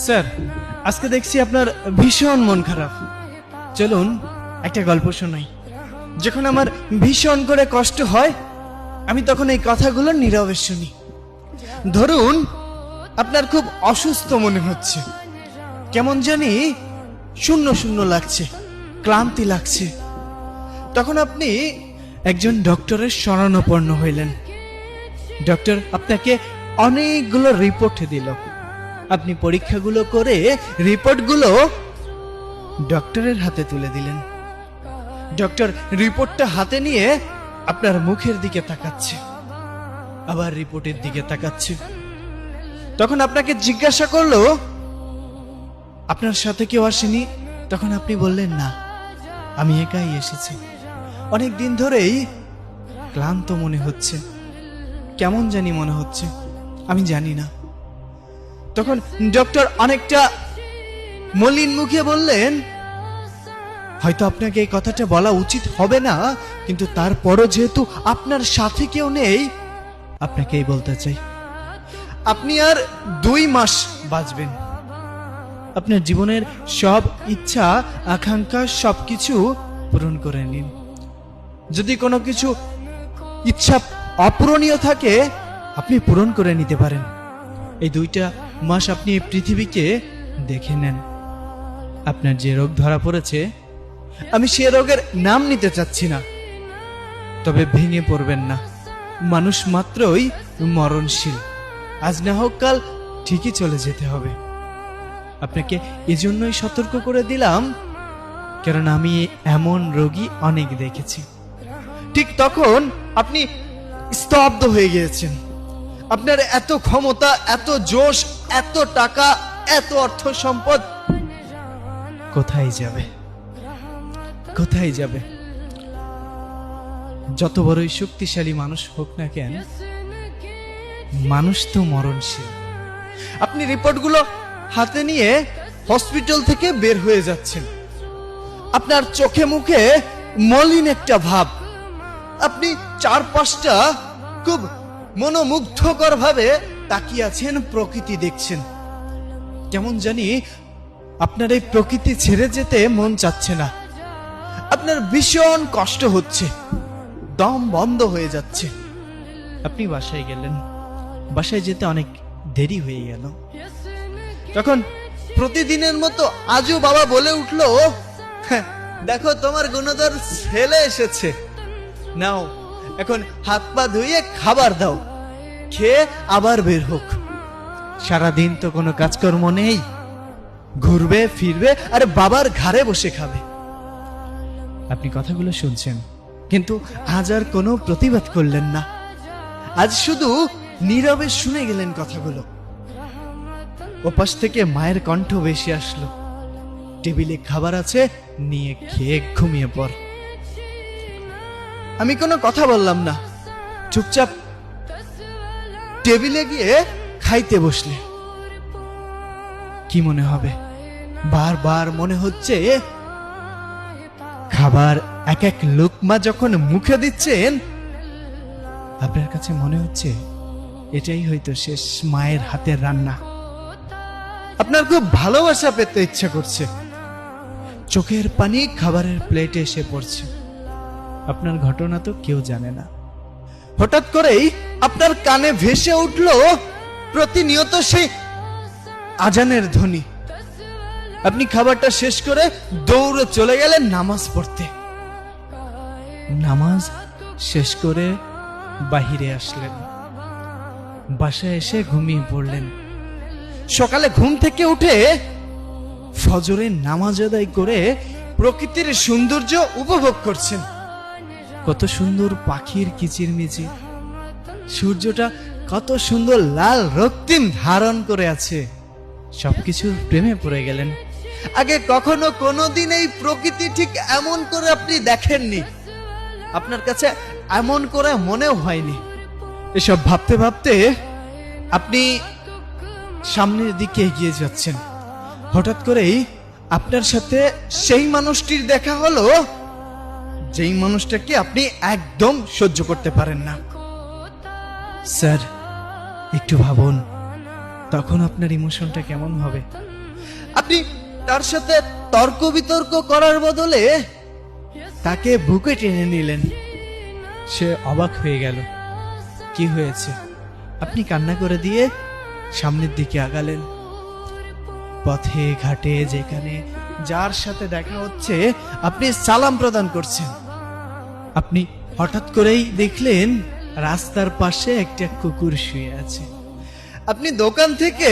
Sir, আজকে দেখছি আপনার ভীষণ মন খারাপ। চলুন একটা গল্প শোনাই। যখন আমার ভীষণ করে কষ্ট হয়, আমি তখন এই কথাগুলো নীরবে শুনি। ধরুন আপনার খুব অসুস্থ মনে হচ্ছে, কেমন জানি শূন্য শূন্য লাগছে, ক্লান্তি লাগছে। তখন আপনি একজন ডক্টরের শরণাপন্ন হইলেন। ডক্টর আপনাকে অনেকগুলো রিপোর্ট দিল। আপনি পরীক্ষাগুলো করে রিপোর্টগুলো ডক্টরের হাতে তুলে দিলেন। ডক্টর রিপোর্টটা হাতে নিয়ে আপনার মুখের দিকে তাকাচ্ছে, আবার রিপোর্টের দিকে তাকাচ্ছে। তখন আপনাকে জিজ্ঞাসা করলো, আপনার সাথে কেউ আসেনি? তখন আপনি বললেন, না, আমি একাই এসেছি। অনেক দিন ধরেই ক্লান্ত মনে হচ্ছে, কেমন জানি মনে হচ্ছে, আমি জানি না। তখন ডক্টর অনেকটা মলিন মুখে বললেন, হয়তো আপনাকে এই কথাটা বলা উচিত হবে না, কিন্তু তারপরও যেহেতু আপনার সাথে কেউ নেই, আপনাকেই বলতে চাই। আপনি আর 2 মাস বাঁচবেন। আপনার জীবনের সব ইচ্ছা আকাঙ্ক্ষা সবকিছু পূরণ করে নিন। যদি কোনো কিছু ইচ্ছা অপূরণীয় থাকে, আপনি পূরণ করে নিতে পারেন। এই 2টা মাস আপনি এই পৃথিবীকে দেখে নেন। আপনার যে রোগ ধরা পড়েছে, আমি সে রোগের নাম নিতে চাচ্ছি না, তবে ভেঙে পড়বেন না। মানুষ মাত্রই মরণশীল, আজ না হোক কাল ঠিকই চলে যেতে হবে। আপনাকে এজন্যই সতর্ক করে দিলাম, কারণ আমি এমন রোগী অনেক দেখেছি। ঠিক তখন আপনি স্তব্ধ হয়ে গিয়েছেন। আপনার এত ক্ষমতা, এত জোশ, এত টাকা, এত অর্থ সম্পদ কোথায় যাবে? কোথায় যাবে? যত বড়ই শক্তিশালী মানুষ হোক না কেন, মানুষ তো মরণশীল। আপনি রিপোর্টগুলো হাতে নিয়ে হসপিটাল থেকে বের হয়ে যাচ্ছেন। আপনার চোখে মুখে মলিন একটা ভাব। আপনি 4-5টা খুব মনোমুগ্ধকর ভাবে তাকিয়ে আছেন, প্রকৃতি দেখছেন। কেমন জানি আপনার এই প্রকৃতি ছেড়ে যেতে মন চাচ্ছে না। আপনার ভীষণ কষ্ট হচ্ছে, দম বন্ধ হয়ে যাচ্ছে। আপনি বাসায় গেলেন। বাসায় যেতে অনেক দেরি হয়ে গেল। তখন প্রতিদিনের মতো আজও বাবা বলে উঠলো, দেখো তোমার গুণধর ছেলে এসেছে, নাও এখন হাত পা ধুয়ে খাবার দাও, খেয়ে আবার বের হোক। সারাদিন তো কোনো কাজকর্ম নেই, ঘুরবে ফিরবে আর বাবার ঘাড়ে বসে খাবে। আপনি কথাগুলো শুনছেন, কিন্তু আজ আর কোনো প্রতিবাদ করলেন না। আজ শুধু নীরবে শুনে গেলেন কথাগুলো। ওপাশ থেকে মায়ের কণ্ঠ ভেসে আসলো, টেবিলে খাবার আছে, নিয়ে খেয়ে ঘুমিয়ে পড়। আমি কোনো কথা বললাম না, চুপচাপ টেবিলে গিয়ে খাইতে বসলে। কি মনে হবে? বারবার মনে হচ্ছে খাবার এক এক লুকমা যখন মুখে দিচ্ছেন, আপনার কাছে মনে হচ্ছে এটাই হয়তো শেষ মায়ের হাতের রান্না। আপনার খুব ভালোবাসা পেতে ইচ্ছা করছে, চোখের পানি খাবারের প্লেটে এসে পড়ছে। আপনার ঘটনা তো কেউ জানে না। হঠাৎ করেই আপনার কানে ভেসে উঠলো প্রতিনিয়ত সেই আজানের ধ্বনি। আপনি খাবারটা শেষ করে দৌড়ে চলে গেলেন নামাজ পড়তে। নামাজ শেষ করে বাহিরে আসলেন, বাসায় এসে ঘুমিয়ে পড়লেন। সকালে ঘুম থেকে উঠে ফজরের নামাজ আদায় করে প্রকৃতির সৌন্দর্য উপভোগ করছেন। কত সুন্দর পাখির কিচিরমিচির, সূর্যটা কত সুন্দর লাল রক্তিম ধারণ করে আছে। সবকিছুর প্রেমে পড়ে গেলেন। আগে কখনো কোনোদিন এই প্রকৃতি ঠিক এমন করে আপনি দেখেননি, আপনার কাছে এমন করে মনেও হয়নি। এসব ভাবতে ভাবতে আপনি সামনের দিকে এগিয়ে যাচ্ছেন। হঠাৎ করেই আপনার সাথে সেই মানুষটির দেখা হলো, যেই মানুষটাকে আপনি একদম সহ্য করতে পারেন না। স্যার, একটু ভাবুন, তখন আপনার ইমোশনটা কেমন হবে? আপনি তার সাথে তর্ক বিতর্ক করার বদলে তাকে বুকে টেনে নিলেন। সে অবাক হয়ে গেল। কি হয়েছে? আপনি কান্না করে দিয়ে সামনের দিকে আগালেন। পথে ঘাটে যেখানে যার সাথে দেখা হচ্ছে আপনি সালাম প্রদান করছেন। আপনি হঠাৎ করেই দেখলেন রাস্তার পাশে একটা কুকুর শুয়ে আছে। আপনি দোকান থেকে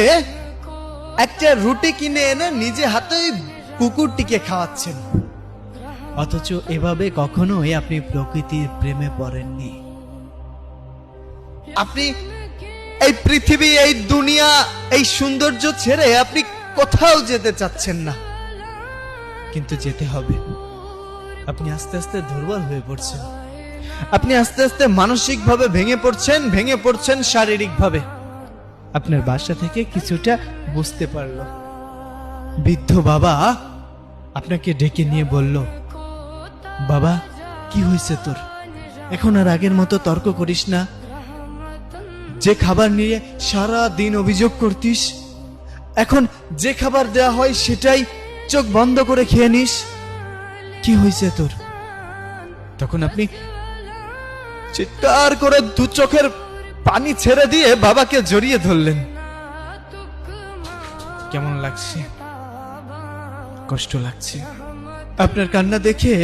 একটা রুটি কিনে এনে নিজে হাতে ওই কুকুরটিকে খাওয়াচ্ছেন। অথচ এভাবে কখনোই আপনি প্রকৃতির প্রেমে পড়েননি। আপনি এই পৃথিবী, এই দুনিয়া, এই সৌন্দর্য ছেড়ে আপনি কোথাও যেতে চাচ্ছেন না, কিন্তু যেতে হবে। আপনি আস্তে আস্তে দুর্বল হয়ে পড়ছেন। আপনি আস্তে আস্তে মানসিকভাবে ভেঙে পড়ছেন শারীরিকভাবে। আপনার বাসা থেকে কিছুটা বুঝতে পারলো। বৃদ্ধ বাবা আপনাকে ডেকে নিয়ে বলল, বাবা কি হয়েছে তোর? এখন আর আগের মতো তর্ক করিস না। যে খাবার নিয়ে সারা দিন অভিযোগ করতিস, এখন যে খাবার দেয়া হয় সেটাই চোখ বন্ধ করে খেয়ে নিস। কি হয়েছে তোর? তখন আপনি চিৎকার করে দু চোখের পানি ছেড়ে দিয়ে বাবাকে জড়িয়ে ধরলেন। কেমন লাগছে? কষ্ট লাগছে? আপনার কান্না দেখে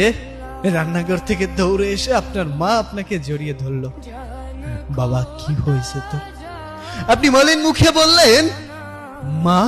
রান্নাঘর থেকে দৌড়ে এসে আপনার মা আপনাকে জড়িয়ে ধরল। বাবা কি হয়েছে তো? আপনি মলিন মুখে বললেন, মা